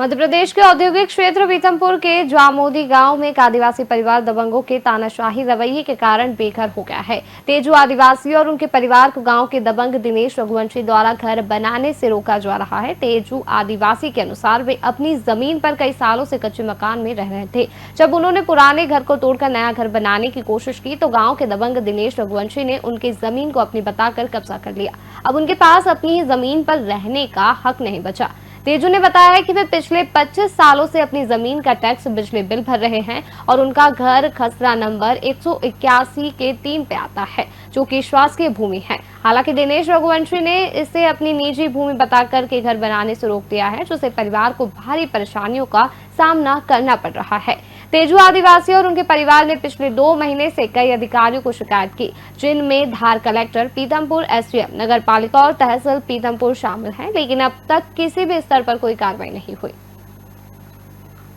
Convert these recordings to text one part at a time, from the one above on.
मध्य प्रदेश के औद्योगिक क्षेत्र पीथमपुर के जामोदी गांव में एक आदिवासी परिवार दबंगों के तानाशाही रवैये के कारण बेघर हो गया है। तेजू आदिवासी और उनके परिवार को गांव के दबंग दिनेश रघुवंशी द्वारा घर बनाने से रोका जा रहा है। तेजू आदिवासी के अनुसार वे अपनी जमीन पर कई सालों से कच्चे मकान में रह रहे थे। जब उन्होंने पुराने घर को तोड़कर नया घर बनाने की कोशिश की तो गाँव के दबंग दिनेश रघुवंशी ने उनकी जमीन को अपनी बताकर कब्जा कर लिया। अब उनके पास अपनी ही जमीन पर रहने का हक नहीं बचा। तेजू ने बताया है कि वे पिछले 25 सालों से अपनी जमीन का टैक्स बिजली बिल भर रहे हैं और उनका घर खसरा नंबर 181 के 3 पे आता है, जो कि शासकीय भूमि है। हालांकि दिनेश रघुवंशी ने इसे अपनी निजी भूमि बताकर के घर बनाने से रोक दिया है, जिससे परिवार को भारी परेशानियों का सामना करना पड़ रहा है। तेजू आदिवासी और उनके परिवार ने पिछले 2 महीने से कई अधिकारियों को शिकायत की, जिनमें धार कलेक्टर पीथमपुर, एसडीएम, नगर पालिका और तहसील पीथमपुर शामिल हैं, लेकिन अब तक किसी भी स्तर पर कोई कार्रवाई नहीं हुई।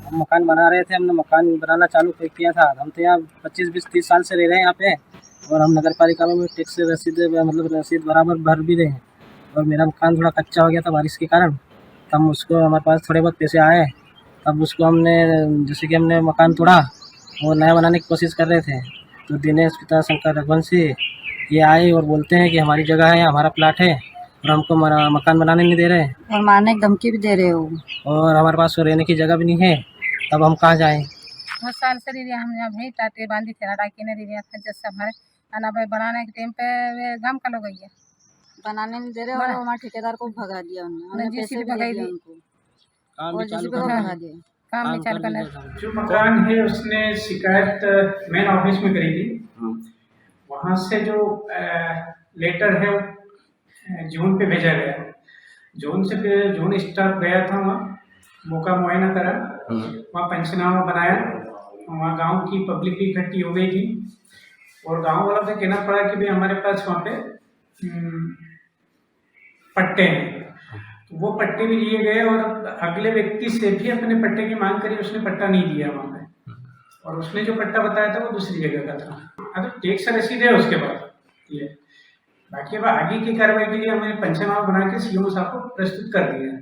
हम मकान बना रहे थे, हमने मकान बनाना चालू किया था। हम तो यहाँ 25-20-30 साल से रह रहे हैं यहाँ पे, और हम नगर पालिका में टैक्स रसीद बराबर भर भी रहे हैं। और मेरा मकान थोड़ा कच्चा हो गया था बारिश के कारण, तब उसको हमारे पास थोड़े बहुत पैसे आए, तब उसको हमने जैसे कि हमने मकान तोड़ा और नया बनाने की कोशिश कर रहे थे। तो दिनेश पिता शंकर रघुवंशी ये आए और बोलते हैं कि हमारी जगह है, हमारा प्लाट है और हमको मकान बनाने नहीं दे रहे और मारने की धमकी भी दे रहे हो, और हमारे पास रहने की जगह भी नहीं है। तब हम कहाँ जाएँ? बहुत साल से दीदी हम यहाँ भी टाटे बांधी थे डाकी ने दीदी जैसे हमारे खाना भाई बनाने के टाइम पे वे गम का लोग गई बनाने नहीं दे रहे और हमारे ठेकेदार को भगा दिया उन्होंने, पैसे भी दे दिए उनको और जिसी पे भगा दिया। काम नहीं चालू करने। जो मकान है उसने शिकायत मेन ऑफिस में करी थी। वहाँ से जो लेटर है वो जून पे भेजा गया। जून स्टाफ गया था, वहाँ मौका मुआयना करा, वहाँ पंचनामा बनाया, वहाँ गांव की पब्लिक भी इकट्ठी हो गई थी और गांव वालों से कहना पड़ा कि भाई हमारे पास वहाँ पे पट्टे हैं। तो वो पट्टे भी लिए गए और अगले व्यक्ति से भी अपने पट्टे की मांग करी, उसने पट्टा नहीं दिया वहाँ पे, और उसने जो पट्टा बताया था वो दूसरी जगह का था। हाँ, तो टैक्स रसीद है उसके बाद ये। बाकी अब आगे की कार्रवाई के लिए हमने पंचनामा बना के सीएम साहब को प्रस्तुत कर दिया है।